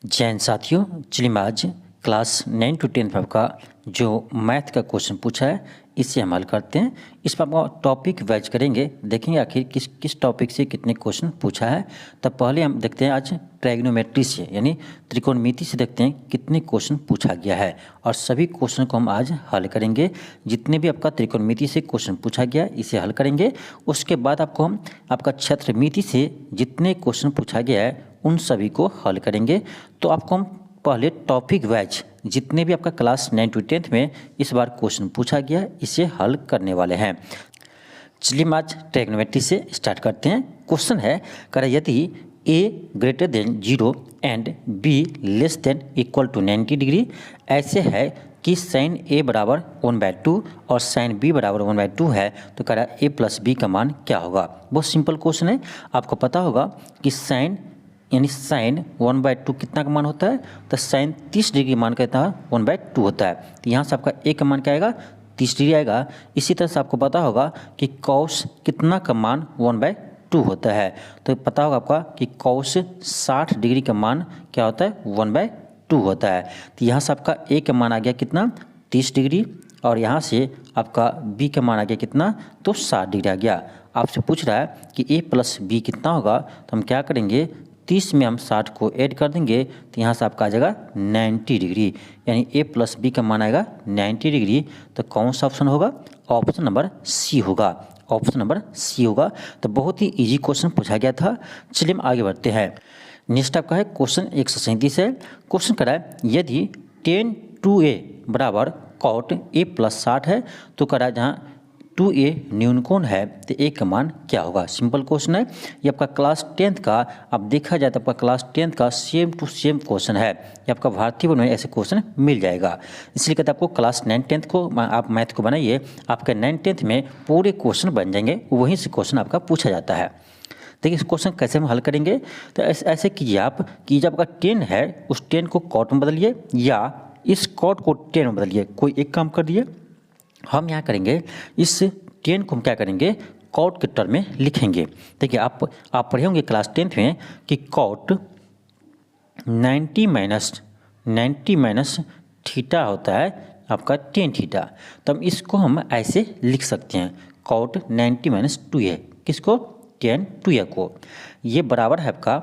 जैन साथियों, चलिए आज क्लास 9 to 10 आपका जो मैथ का क्वेश्चन पूछा है इसे हम हल करते हैं। इस पर आप टॉपिक वाइज करेंगे, देखेंगे आखिर किस टॉपिक से कितने क्वेश्चन पूछा है। तब पहले हम देखते हैं आज ट्रायगोनोमेट्री से यानी त्रिकोणमिति से देखते हैं कितने क्वेश्चन पूछा गया है और सभी क्वेश्चन को हम आज हल करेंगे। जितने भी आपका त्रिकोणमिति से क्वेश्चन पूछा गया इसे हल करेंगे। उसके बाद आपको हम आपका क्षेत्रमिति से जितने क्वेश्चन पूछा गया है उन सभी को हल करेंगे। तो आपको हम पहले टॉपिक वाइज जितने भी आपका क्लास 9 to 10 में इस बार क्वेश्चन पूछा गया इसे हल करने वाले हैं। चलिए आज ट्रायगोनोमेट्री से स्टार्ट करते हैं। क्वेश्चन है कर यदि a greater than 0 and b less than equal to 90 degree ऐसे है कि साइन a बराबर 1/2 और साइन b बराबर 1/2 है तो कह रहा है a प्लस b का मान क्या होगा। बहुत सिंपल क्वेश्चन है। आपको पता होगा कि साइन 1/2 कितना का मान होता है, तो साइन 30 डिग्री मान कहता है 1/2 होता है। तो यहाँ से आपका a का मान क्या आएगा, 30 डिग्री आएगा। इसी तरह से आपको पता होगा कि कॉस कितना का मान 1/2 होता है, तो पता होगा आपका कि कॉस 60 डिग्री का मान क्या होता है, 1/2 होता है। तो यहाँ से आपका a का मान आ गया कितना, 30 डिग्री, और यहाँ से आपका b का मान आ गया कितना, तो 60 डिग्री आ गया। आपसे पूछ रहा है कि a प्लस b कितना होगा, तो हम क्या करेंगे, 30 में हम 60 को ऐड कर देंगे तो यहाँ से आपका आ जाएगा 90 डिग्री, यानी a प्लस बी का मान आएगा 90 डिग्री। तो कौन सा ऑप्शन होगा, ऑप्शन नंबर सी होगा, ऑप्शन नंबर सी होगा। तो बहुत ही इजी क्वेश्चन पूछा गया था। चलिए हम आगे बढ़ते हैं। नेक्स्ट आपका है क्वेश्चन 137 है। क्वेश्चन करा है यदि tan 2a बराबर cot a प्लस 60 है तो करा है जहाँ 2a न्यून कोण है तो a का मान क्या होगा। सिंपल क्वेश्चन है। ये आपका क्लास 10th का, अब देखा जाए तो आपका क्लास 10th का सेम टू सेम क्वेश्चन है। ये आपका भारतीय बोर्ड में ऐसे क्वेश्चन मिल जाएगा। इसलिए कहते हैं आपको क्लास 9 10th को आप मैथ को बनाइए, आपका 9 10th में पूरे क्वेश्चन बन जाएंगे, वहीं से क्वेश्चन आपका पूछा जाता है। देखिए इस क्वेश्चन कैसे हम हल करेंगे, तो ऐसे कीजिए आप कि जब आपका 10 है उस 10 को कॉट में बदलिए या इस कॉट को 10 में बदलिए, कोई एक काम कर दिए। हम यहाँ करेंगे इस 10 को हम क्या करेंगे, कॉट के टर्म में लिखेंगे। देखिए आप पढ़े होंगे क्लास 10th में कि कॉट 90 माइनस थीटा होता है आपका 10 थीटा। तो हम इसको हम ऐसे लिख सकते हैं, कॉट 90 माइनस 2a, किसको, 10 2a को। ये बराबर है आपका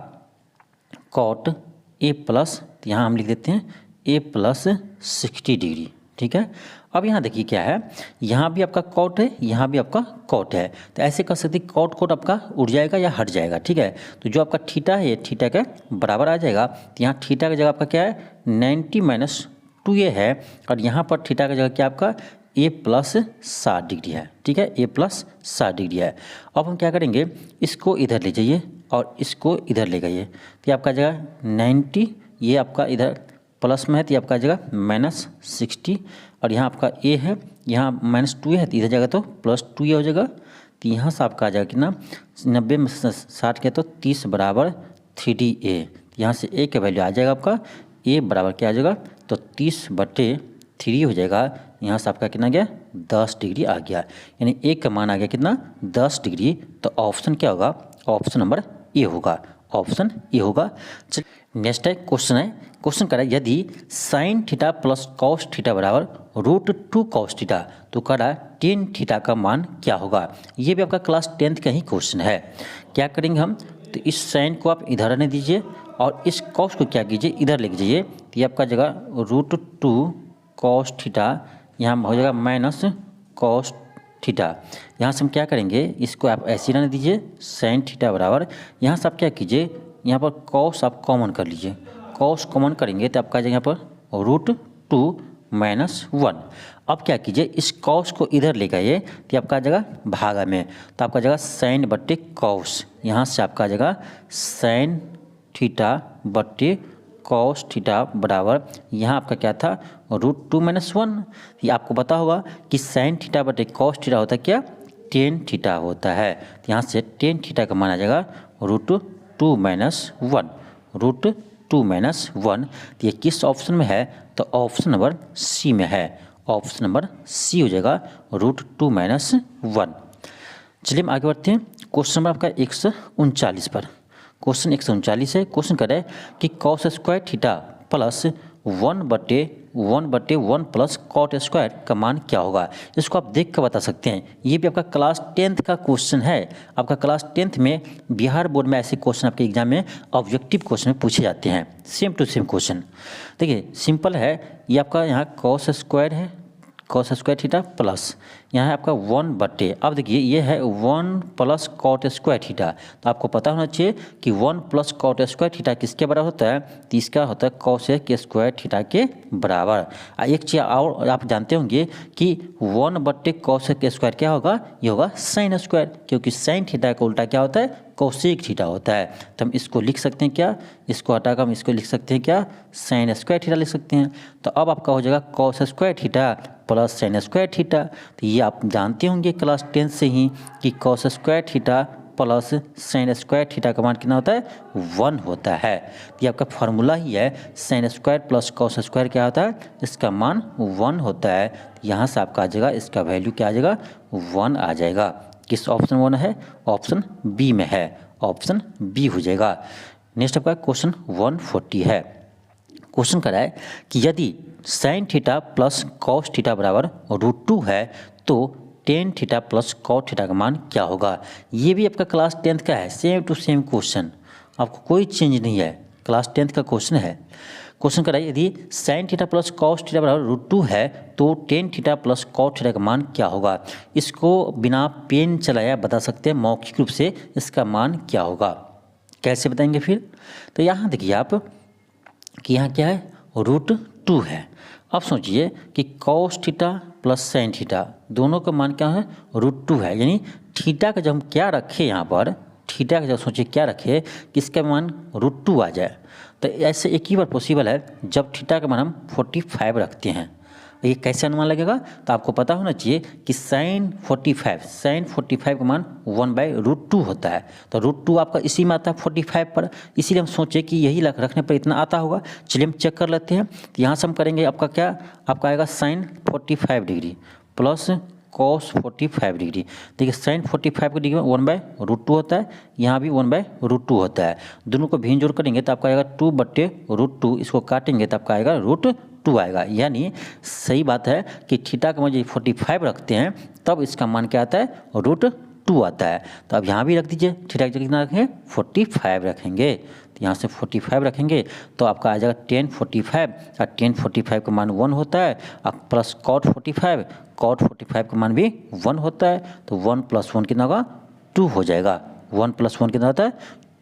कॉट a प्लस, यहाँ हम लिख देते हैं a प्लस 60 डिग्री। ठीक है। अब यहाँ देखिए क्या है, यहाँ भी आपका कॉट है, यहाँ भी आपका कॉट है, तो ऐसे कर सकते कॉट कॉट आपका उड़ जाएगा या हट जाएगा। ठीक है। तो जो आपका थीटा है ये थीटा के बराबर आ जाएगा। तो यहाँ थीटा की जगह आपका क्या है, 90 माइनस 2a है, और यहाँ पर थीटा की जगह क्या आपका a प्लस 60 डिग्री है। ठीक है, a प्लस 60 डिग्री है। अब हम क्या करेंगे, इसको इधर ले जाइए और इसको इधर ले गइए, तो आपका जगह 90, ये आपका इधर प्लस में है तो ये आपका जगह माइनस 60, और यहाँ आपका a है, यहाँ माइनस 2a है तो इधर जाएगा तो प्लस 2a हो जाएगा। तो यहाँ से आपका आ जाएगा कितना, 90 में 60 के तो 30 बराबर 3a। यहाँ से a का वैल्यू आ जाएगा आपका, a बराबर क्या आ जाएगा, तो 30/3 हो जाएगा। यहाँ से आपका कितना गया, 10 डिग्री आ गया, यानी a का मान आ गया कितना, 10 डिग्री। तो ऑप्शन क्या होगा, ऑप्शन नंबर ए होगा, ऑप्शन ए होगा। नेक्स्ट है क्वेश्चन है, क्वेश्चन करा यदि sine theta plus cos theta बराबर √2 कॉस थीटा तो करा 10 थीटा का मान क्या होगा। ये भी आपका क्लास 10th का ही क्वेश्चन है। क्या करेंगे हम, तो इस साइन को आप इधर रहने दीजिए और इस कॉस को क्या कीजिए, इधर लेके जाइए। तो ये आपका जगह √2 कॉस थीटा, यहाँ हो जाएगा माइनस कॉस थीटा। यहाँ से हम क्या करेंगे, इसको आप ऐसे रहने दीजिए, साइन थीटा बराबर, यहाँ से आप क्या कीजिए, यहाँ पर कॉस आप कॉमन कर लीजिए, कॉस कॉमन करेंगे तो आपका यहाँ पर √2 - 1। अब क्या कीजिए, इस कॉस को इधर ले गए तो आपका जगह भागा में, तो आपका जगह साइन बट्टे कॉस, यहाँ से आपका जगह साइन थीटा बट्टे कॉस थीटा बराबर, यहाँ आपका क्या था, √2 - 1। ये आपको पता होगा कि साइन थीटा बट्टे कॉस थीटा होता है क्या, 10 थीटा होता है। तो यहाँ से 10 थीटा का मान आ जाएगा √2 - 1, √2 - 1। तो ये किस ऑप्शन में है, तो ऑप्शन नंबर सी में है, ऑप्शन नंबर सी हो जाएगा, √2 - 1। चलिए हम आगे बढ़ते हैं। क्वेश्चन नंबर आपका 139 पर। क्वेश्चन 139 है। क्वेश्चन कर रहा है कि cos square theta plus 1/1 plus cot square का मान क्या होगा। इसको आप देख कर बता सकते हैं। ये भी आपका क्लास 10th का क्वेश्चन है। आपका क्लास 10th में बिहार बोर्ड में ऐसे क्वेश्चन आपके एग्जाम में ऑब्जेक्टिव क्वेश्चन में पूछे जाते हैं, सेम टू सेम क्वेश्चन। देखिए सिंपल है, ये आपका यहाँ कॉस स्क्वायर है, कॉस स्क्वायर थीटा प्लस यहाँ है आपका 1/, अब देखिए ये है 1 प्लस कॉट स्क्वायर थीटा। तो आपको पता होना चाहिए कि 1 प्लस कॉट स्क्वायर थीटा किसके बराबर होता है, तो इसका होता है कॉसेक स्क्वायर थीटा के बराबर। एक चीज़ और आप जानते होंगे कि 1/कॉसेक स्क्वायर क्या होगा, ये होगा साइन स्क्वायर, क्योंकि साइन थीटा का उल्टा क्या होता है, कॉसेक थीटा होता है। तो हम इसको लिख सकते हैं क्या, इसको हटाकर हम इसको लिख सकते हैं क्या, साइन स्क्वायर थीटा लिख सकते हैं। तो अब आपका हो जाएगा cos square theta plus sine square theta. तो ये आप जानते होंगे क्लास 10 से ही कि cos square theta plus sine square theta का मान कितना होता है, 1 होता है। ये आपका फार्मूला ही है, sine square plus cos square क्या होता है, इसका मान 1 होता है। यहाँ से आपका आ जाएगा, इसका वैल्यू क्या आ जाएगा, 1 आ जाएगा। किस ऑप्शन 1 है, ऑप्शन बी में है, ऑप्शन बी हो जाएगा। नेक्स्ट आपका क्वेश्चन 140 है। क्वेश्चन करा है कि यदि sine theta plus cos theta बराबर √2 है तो tan theta plus cot theta का मान क्या होगा। ये भी आपका क्लास 10th का है, सेम टू सेम क्वेश्चन, आपको कोई चेंज नहीं है, क्लास 10th का क्वेश्चन है। क्वेश्चन कराइए, यदि sine theta plus cos theta बराबर √2 है तो tan theta plus cot theta का मान क्या होगा। इसको बिना पेन चलाया बता सकते हैं मौखिक रूप से, इसका मान क्या होगा। कैसे बताएंगे फिर, तो यहाँ देखिए आप कि यहाँ क्या है, √2 है। अब सोचिए कि cos theta plus sine theta दोनों का मान क्या है, √2 है। यानी थीटा का जब हम क्या रखें यहाँ पर, थीटा का जब सोचिए क्या रखें कि इसका मान √2 आ जाए। तो ऐसे एक ही बार पॉसिबल है जब थीटा का मान हम 45 रखते हैं। ये कैसे अनुमान लगेगा, तो आपको पता होना चाहिए कि साइन 45 का मान 1/√2 होता है। तो √2 आपका इसी में आता है 45 पर, इसीलिए हम सोचे कि यही रखने पर इतना आता होगा। चलिए हम चेक कर लेते हैं। तो यहाँ से हम करेंगे, आपका क्या, आपका आएगा sine 45 degree plus cos 45 degree. देखिए साइन 45 की डिग्री 1/√2 होता है, यहाँ भी 1/√2 होता है। दोनों को भिन्न जोड़ करेंगे तो आपका आएगा 2/√2, इसको काटेंगे तो आपका आएगा √2 आएगा। यानी सही बात है कि थीटा का मान 45 रखते हैं तब इसका मान क्या आता है, √2 आता है। तो अब यहाँ भी रख दीजिए, थीटा की जगह कितना रखेंगे, 45 रखेंगे। तो यहाँ से 45 रखेंगे तो आपका आ जाएगा tan 45, और tan 45 का मान 1 होता है, और प्लस cot 45 का मान भी 1 होता है। तो 1 + 1 कितना होगा, 2 हो जाएगा। 1 + 1 कितना होता है,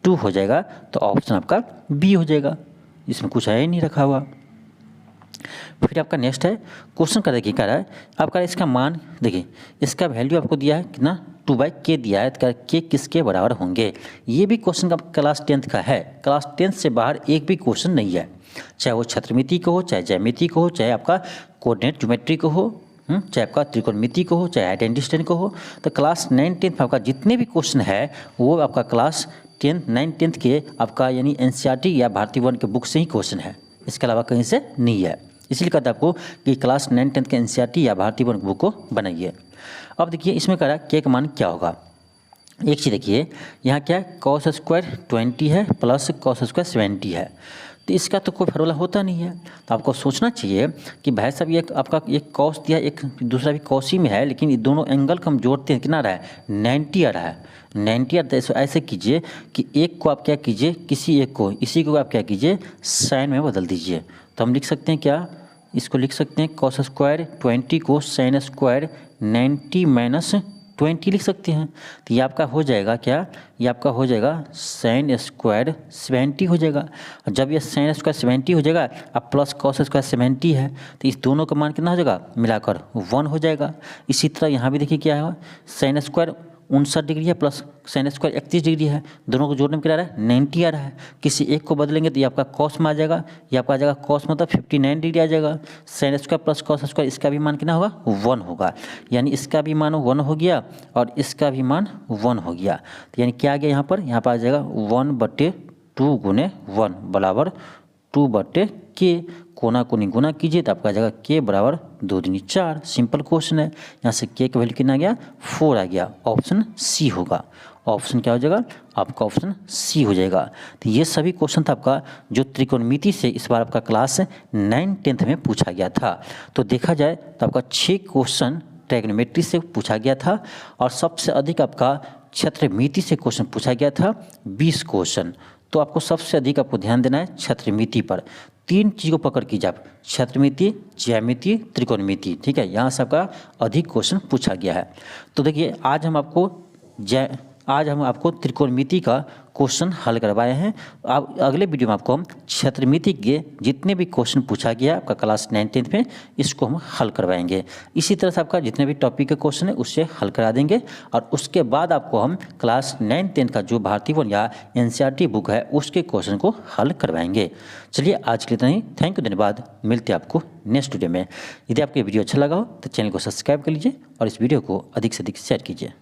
2 हो जाएगा। तो ऑप्शन आपका बी हो जाएगा, इसमें कुछ है ही नहीं रखा हुआ। फिर आपका नेक्स्ट है क्वेश्चन का, देखिए कह रहा है आपका इसका मान, देखिए इसका वैल्यू आपको दिया है कितना, 2/k दिया है। तो k किसके बराबर होंगे। ये भी क्वेश्चन का क्लास 10th का है, क्लास 10th से बाहर एक भी क्वेश्चन नहीं है, चाहे वो छत्रमिति को हो, चाहे ज्यामिति को हो, चाहे आपका कोऑर्डिनेट ज्योमेट्री को हो, चाहे आपका त्रिकोणमिति को हो, चाहे आइडेंटिटी को हो। तो क्लास 9 10th आपका जितने भी क्वेश्चन है वो आपका क्लास 9 10th के आपका यानी NCERT या भारतीय वन के बुक से ही क्वेश्चन है, इसके अलावा कहीं से नहीं है। इसलिए कहता है आपको कि क्लास 9 10th के NCERT या भारतीय वन बुक को बनाइए। अब देखिए इसमें कह रहा है k का मान क्या होगा। एक चीज़ देखिए, यहाँ क्या है, cos स्क्वायर 20 है प्लस cos स्क्वायर 70 है। तो इसका तो कोई फार्मूला होता नहीं है। तो आपको सोचना चाहिए कि भाई साहब ये आपका एक cos दिया, एक दूसरा भी cos ही में है, लेकिन ये दोनों एंगल को हम जोड़ते हैं, कितना रहा है, 90 आ रहा है, 90 आ रहा है। ऐसे कीजिए कि एक को आप क्या कीजिए, किसी एक को, इसी को आप क्या कीजिए, साइन में बदल दीजिए। तो हम लिख सकते हैं क्या, इसको लिख सकते हैं cos स्क्वायर 20 को साइन स्क्वायर 90 - 20 लिख सकते हैं। तो ये आपका हो जाएगा क्या, ये आपका हो जाएगा साइन स्क्वायर 70 हो जाएगा। जब ये साइन स्क्वायर 70 हो जाएगा, अब प्लस cos स्क्वायर 70 है, तो इस दोनों का मान कितना हो जाएगा, मिलाकर 1 हो जाएगा। इसी तरह यहाँ भी देखिए क्या है, साइन स्क्वायर 59 डिग्री है प्लस साइन स्क्वायर 31 डिग्री है, दोनों को जोड़ने में क्या आ रहा है, 90 आ रहा है। किसी एक को बदलेंगे तो ये आपका कॉस में आ जाएगा, ये आपका आ जाएगा कॉस मतलब 59 डिग्री आ जाएगा। Sine square plus cos square, इसका भी मान कितना होगा, 1 होगा। यानी इसका भी मान 1 हो गया और इसका भी मान 1 हो गया। तो यानी क्या आ गया यहाँ पर आ जाएगा 1/2 × 1 बराबर 2/k। कोना कोनी गुना कीजिए तो आपका आ जाएगा k बराबर 2 दूनी 4। सिंपल क्वेश्चन है। यहाँ से k का वैल्यू कितना आ गया 4 आ गया। ऑप्शन सी होगा। ऑप्शन क्या हो जाएगा आपका ऑप्शन सी हो जाएगा। तो ये सभी क्वेश्चन था आपका जो त्रिकोणमिति से इस बार आपका क्लास 9-10 में पूछा गया था। तो देखा जाए तो आपका 6 क्वेश्चन ट्रिग्नोमेट्री से पूछा गया था और सबसे अधिक आपका क्षेत्रमिति से क्वेश्चन पूछा गया था 20 क्वेश्चन। तो आपको सबसे अधिक आपको ध्यान देना है क्षेत्रमिति पर। 3 चीज़ को पकड़ कीजिए आप, क्षेत्रमिति, ज्यामिति, त्रिकोणमिति, ठीक है। यहाँ से आपका अधिक क्वेश्चन पूछा गया है। तो देखिए आज हम आपको त्रिकोणमिति का क्वेश्चन हल करवाए हैं। अब अगले वीडियो में आपको हम क्षेत्रमिति के जितने भी क्वेश्चन पूछा गया आपका क्लास 9-10 में इसको हम हल करवाएंगे। इसी तरह से आपका जितने भी टॉपिक के क्वेश्चन है उससे हल करा देंगे और उसके बाद आपको हम क्लास 9-10 का जो भारतीय वन या NCERT बुक है उसके क्वेश्चन को हल करवाएंगे। चलिए आज के लिए इतना ही। थैंक यू, धन्यवाद। मिलते हैं आपको नेक्स्ट वीडियो में। यदि आपको वीडियो अच्छा लगा हो तो चैनल को सब्सक्राइब कर लीजिए और इस वीडियो को अधिक से अधिक शेयर कीजिए।